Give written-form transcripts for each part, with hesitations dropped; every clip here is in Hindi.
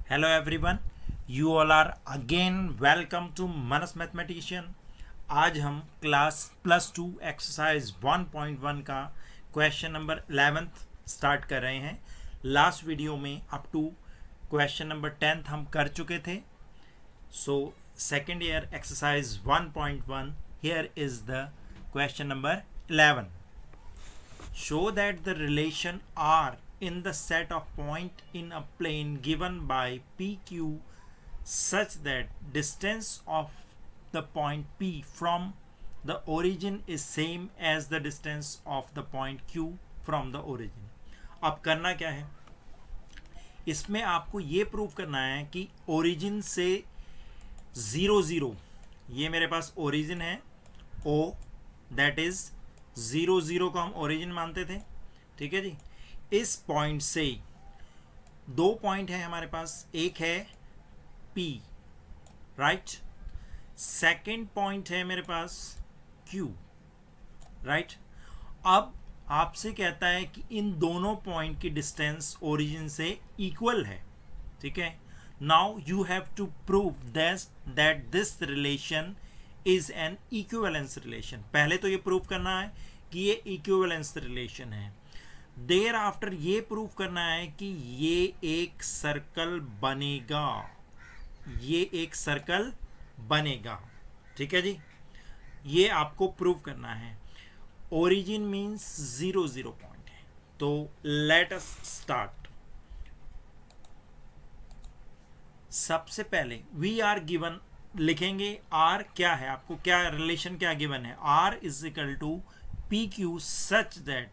Hello everyone, you all are again welcome to Manas Mathematician। आज हम क्लास +2 एक्सरसाइज 1.1 का क्वेश्चन नंबर 11th स्टार्ट कर रहे हैं। लास्ट वीडियो में up to question number 10th हम कर चुके थे। So second year exercise 1.1 here is the question number 11। Show that the relation R in the set of point in a plane given by PQ such that distance of the point P from the origin is same as the distance of the point Q from the origin। अब करना क्या है, इसमें आपको ये प्रूव करना है कि ओरिजिन से 0 ये मेरे पास ओरिजिन है O, दैट इज 0 को हम ओरिजिन मानते थे, ठीक है जी। इस पॉइंट से दो पॉइंट है हमारे पास, एक है P, राइट, सेकेंड पॉइंट है मेरे पास Q, राइट। अब आपसे कहता है कि इन दोनों पॉइंट की डिस्टेंस ओरिजिन से इक्वल है, ठीक है। Now you have to prove that this relation is an equivalence relation. पहले तो ये प्रूव करना है कि ये इक्विवेलेंस रिलेशन है, देर आफ्टर ये प्रूव करना है कि ये एक सर्कल बनेगा, ये एक सर्कल बनेगा, ठीक है जी। ये आपको प्रूव करना है। ओरिजिन मीन्स 0 पॉइंट है, तो लेट अस स्टार्ट। सबसे पहले वी आर गिवन लिखेंगे, आर क्या है, आपको क्या रिलेशन क्या गिवन है, R is equal to P Q such that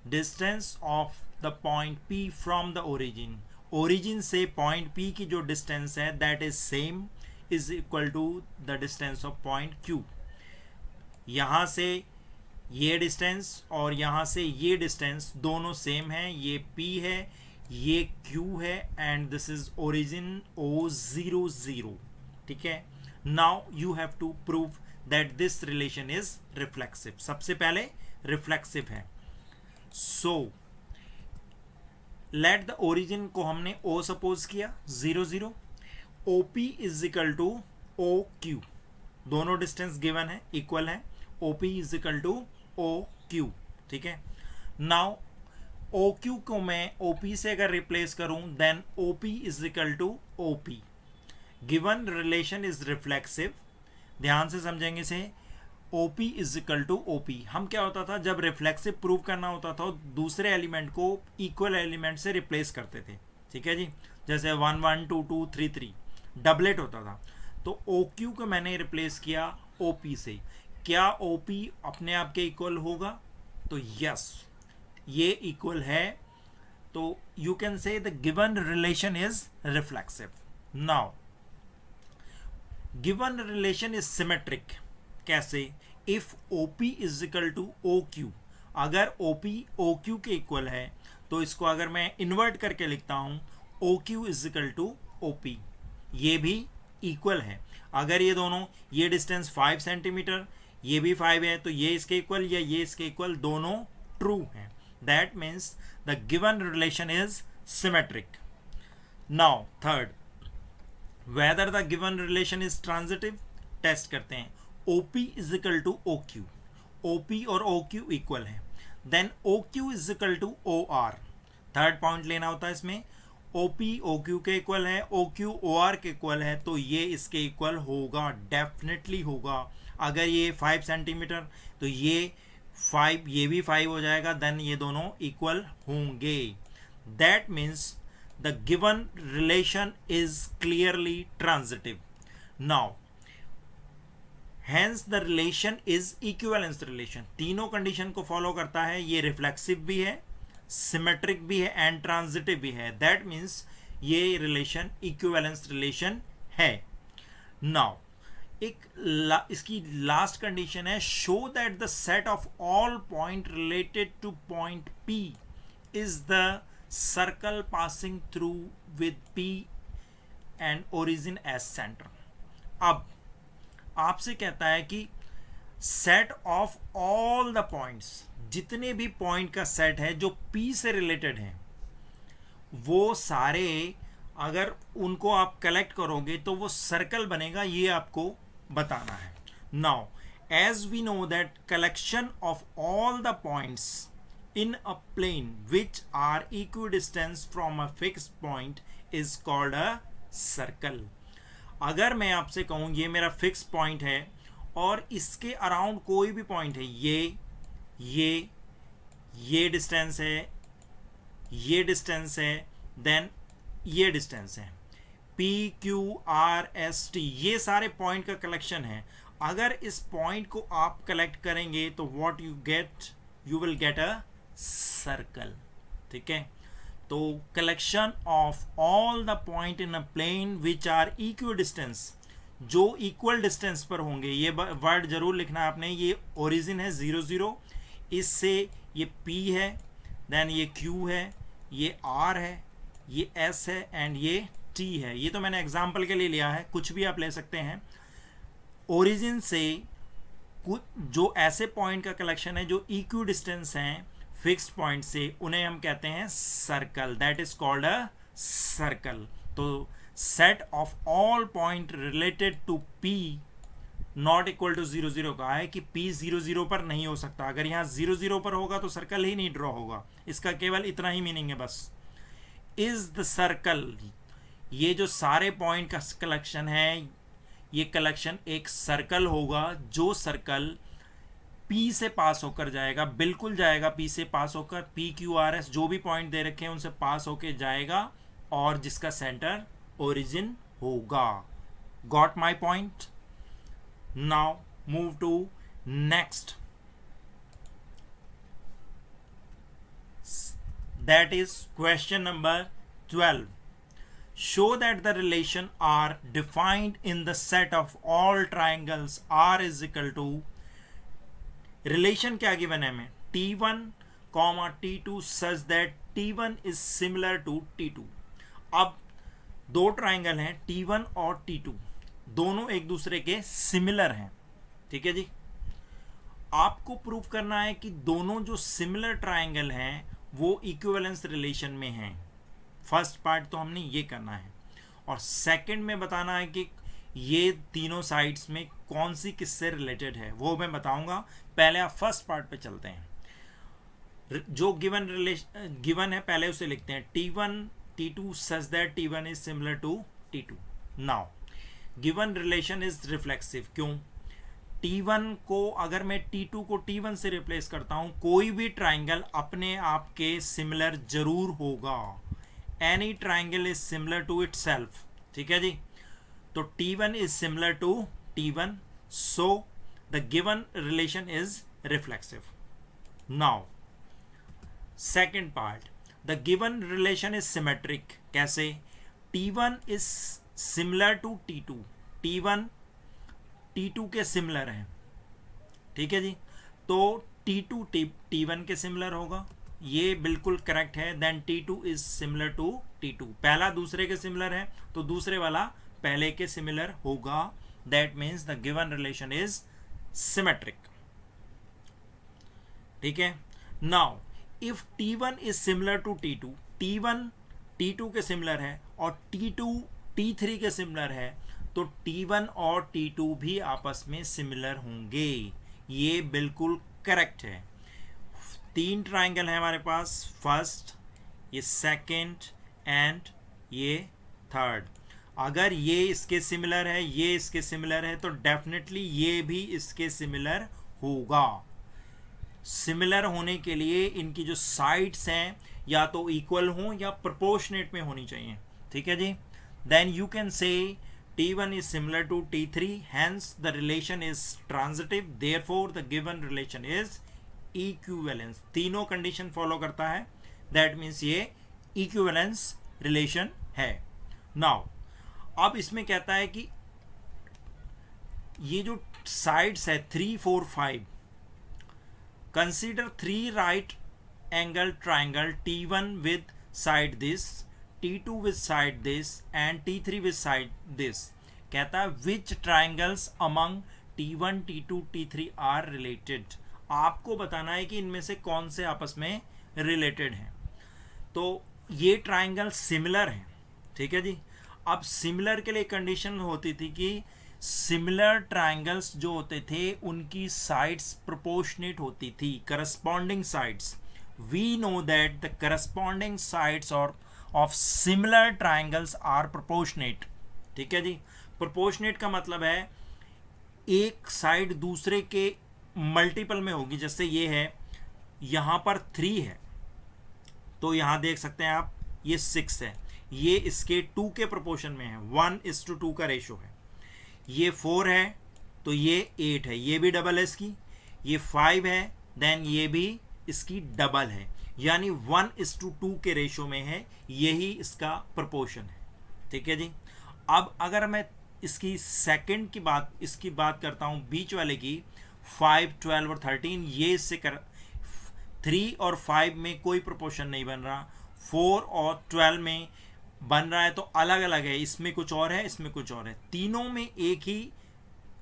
distance of the point P from the origin, origin से पॉइंट पी की जो डिस्टेंस है that is same is equal to the distance of point Q. यहाँ से ये डिस्टेंस और यहाँ से ये डिस्टेंस दोनों सेम है, ये पी है ये क्यू है and this is origin O00, ठीक है। Now you have to prove that this relation is reflexive. सबसे पहले रिफ्लेक्सिव है, सो लेट द ओरिजिन को हमने O सपोज किया 0 OP is equal to OQ, दोनों डिस्टेंस गिवन है, इक्वल है, OP is equal to OQ, ठीक है। नाउ OQ को मैं OP से अगर रिप्लेस करूं then OP is equal to OP। Given relation is reflexive, ध्यान से समझेंगे इसे। OP is equal to OP, हम क्या होता था जब रिफ्लेक्सिव प्रूव करना होता था दूसरे एलिमेंट को इक्वल एलिमेंट से रिप्लेस करते थे, ठीक है जी। जैसे 1 1 2 2 3 3 डबलेट होता था, तो OQ को मैंने रिप्लेस किया OP से। क्या OP अपने आप के इक्वल होगा, तो यस ये इक्वल है, तो you can say the given relation is reflexive. Now given relation is symmetric, कैसे, if OP is equal to OQ, अगर OP OQ के इक्वल है तो इसको अगर मैं इन्वर्ट करके लिखता हूं OQ is equal to OP, ये भी इक्वल है। अगर ये दोनों, ये डिस्टेंस 5 सेंटीमीटर ये भी 5 है, तो ये इसके इक्वल या ये इसके इक्वल, दोनों ट्रू हैं। That means the given relation is symmetric. Now third, whether the given relation is transitive, test करते हैं। OP is equal to OQ, OP और OQ इक्वल है, then OQ is equal to OR। Third point लेना होता है इसमें, OP OQ के इक्वल है, OQ OR के इक्वल है, तो ये इसके इक्वल होगा, डेफिनेटली होगा। अगर ये 5 सेंटीमीटर तो ये 5, ये भी 5 हो जाएगा, देन ये दोनों इक्वल होंगे। That means the given relation is clearly transitive। now hence the relation is equivalence relation, तीनों कंडीशन को फॉलो करता है, ये रिफ्लेक्सिव भी है, सिमेट्रिक भी है एंड ट्रांजिटिव भी है। दैट मीन्स ये रिलेशन इक्विवेलेंस रिलेशन है। नाउ इसकी लास्ट कंडीशन है, show that the set of all point related to point P is the circle passing through with P and origin as centre. अब आपसे कहता है कि set of all the points, जितने भी पॉइंट का सेट है जो P से रिलेटेड हैं, वो सारे अगर उनको आप कलेक्ट करोगे तो वो सर्कल बनेगा, ये आपको बताना है। Now as we know that collection of all the points in a plane which are equidistant from a fixed point is called a circle। अगर मैं आपसे कहूँ ये मेरा फिक्स पॉइंट है और इसके अराउंड कोई भी पॉइंट है, ये डिस्टेंस है, ये डिस्टेंस है, देन ये डिस्टेंस है, PQRST, ये सारे पॉइंट का कलेक्शन है। अगर इस पॉइंट को आप कलेक्ट करेंगे तो what you get, you will get a circle. ठीक है, तो collection of all the point in a plane which are equal distance, जो इक्वल डिस्टेंस पर होंगे, ये वर्ड जरूर लिखना आपने। ये ओरिजिन है 0 0, इससे ये P है, देन ये Q है, ये R है, ये S है एंड ये T है। ये तो मैंने एग्जाम्पल के लिए लिया है, कुछ भी आप ले सकते हैं। ओरिजिन से कुछ जो ऐसे पॉइंट का कलेक्शन है जो इक्वी डिस्टेंस हैं फिक्स्ड पॉइंट से, उन्हें हम कहते हैं circle, that is called a circle. तो set of all point related to P not equal to 0 0 कहा है कि P 0 0 पर नहीं हो सकता। अगर यहाँ 0 0 पर होगा तो सर्कल ही नहीं ड्रॉ होगा। इसका केवल इतना ही मीनिंग है बस। इज द सर्कल, ये जो सारे पॉइंट का कलेक्शन है, ये कलेक्शन एक सर्कल होगा, जो सर्कल P से पास होकर जाएगा, बिल्कुल जाएगा P से पास होकर, PQRS जो भी पॉइंट दे रखे हैं उनसे पास होकर जाएगा, और जिसका सेंटर ओरिजिन होगा। Got my point? Now move to next, that is question number 12. Show that the relation R defined in the set of all triangles R is equal to, relation क्या given है हमें, T1, T2 such that T1 is similar to T2। अब दो ट्राइंगल हैं T1 और T2, दोनों एक दूसरे के सिमिलर हैं। ठीक है जी, आपको प्रूव करना है कि दोनों जो सिमिलर ट्राइंगल हैं वो इक्विवेलेंस रिलेशन में हैं। फर्स्ट पार्ट तो हमने ये करना है, और सेकंड में बताना है कि ये तीनों साइड्स में कौन सी किससे रिलेटेड है, वो मैं बताऊंगा। पहले आप फर्स्ट पार्ट पे चलते हैं। जो गिवन है पहले उसे लिखते हैं, T1 T2 such that T1 is similar to T2। Now given relation is reflexive. क्यों? T1 को अगर मैं T2 को T1 से रिप्लेस करता हूं, कोई भी ट्राइंगल अपने आप के सिमिलर जरूर होगा। Any triangle is similar to itself. ठीक है जी, तो T1 is similar to T1, so the given relation is reflexive. Now second part, the given relation is symmetric. कैसे? T1 is similar to T2, T1 T2 के सिमिलर हैं। ठीक है जी, तो T2 T1 के सिमिलर होगा, ये बिल्कुल करेक्ट है। Then T2 is similar to T2, पहला दूसरे के सिमिलर है तो दूसरे वाला पहले के सिमिलर होगा। That means the given relation is symmetric. ठीक है, now if T1 is similar to T2, T1 T2 के सिमिलर है और T2 T3 के सिमिलर है, तो T1 और T2 भी आपस में सिमिलर होंगे। ये बिल्कुल करेक्ट है। तीन ट्राइंगल है हमारे पास, फर्स्ट, ये सेकंड एंड ये थर्ड। अगर ये इसके सिमिलर है, ये इसके सिमिलर है, तो डेफिनेटली ये भी इसके सिमिलर होगा। सिमिलर होने के लिए इनकी जो साइड्स हैं या तो इक्वल हों या प्रोपोर्शनेट में होनी चाहिए। ठीक है जी, देन यू कैन से T1 is similar to T3, hence the relation is transitive, therefore the given relation is equivalence। तीनों कंडीशन फॉलो करता है, that means ये equivalence relation है। Now अब इसमें कहता है कि ये जो साइड्स है 3 4 5, consider 3 right angle triangle T1 with side this, T2 with side this and T3 with side this। कहता है which triangles among T1 T2 T3 are related। आपको बताना है कि इनमें से कौन से आपस में रिलेटेड हैं। तो ये ट्राइंगल सिमिलर हैं। ठीक है जी। अब सिमिलर के लिए कंडीशन होती थी कि सिमिलर ट्रायंगल्स जो होते थे उनकी साइड्स प्रोपोर्शनेट होती थी, corresponding sides. We know that the corresponding sides और of similar triangles are proportionate. ठीक है जी। प्रोपोर्शनेट का मतलब है एक साइड दूसरे के मल्टीपल में होगी। जैसे ये है, यहाँ पर 3 है तो यहाँ देख सकते हैं आप ये 6 है, ये इसके 2 के प्रोपोर्शन में है, 1:2 का रेशो है। ये 4 है तो ये 8 है, ये भी डबल है इसकी। ये 5 है देन ये भी इसकी डबल है, यानी 1:2 के रेशो में है, यही इसका प्रोपोर्शन है। ठीक है जी। अब अगर मैं इसकी सेकंड की बात करता हूँ, बीच वाले की, 5, 12 और 13, ये इससे 3 और 5 में कोई प्रोपोर्शन नहीं बन रहा, 4 और 12 में बन रहा है तो अलग अलग है, इसमें कुछ और है इसमें कुछ और है। तीनों में एक ही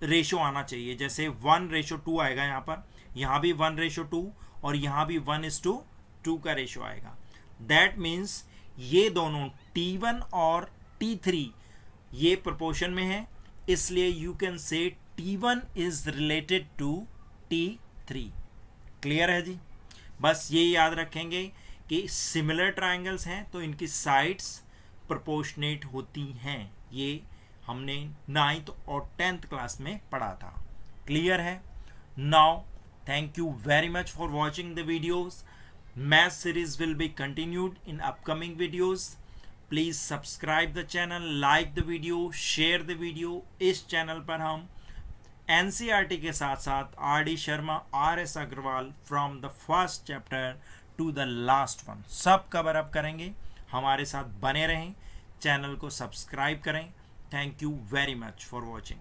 रेशो आना चाहिए, जैसे 1:2 आएगा यहाँ भी 1:2 और यहाँ भी 1:2 का रेशो आएगा। दैट मीन्स ये दोनों T1 और T3 ये प्रोपोर्शन में है, इसलिए यू कैन से T1 is related to T3। Clear है जी। बस ये याद रखेंगे कि सिमिलर ट्रायंगल्स हैं तो इनकी साइड्स प्रोपोर्शनेट होती हैं। ये हमने 9th और 10th क्लास में पढ़ा था। क्लियर है। Now thank you very much for watching the videos. Math series will be continued in upcoming videos. Please subscribe the channel, like the video, share the video. इस चैनल पर हम एनसीईआरटी के साथ साथ RD Sharma, RS Agarwal from the first chapter to the last one सब कवर अप करेंगे। हमारे साथ बने रहें, चैनल को सब्सक्राइब करें। Thank you very much for watching.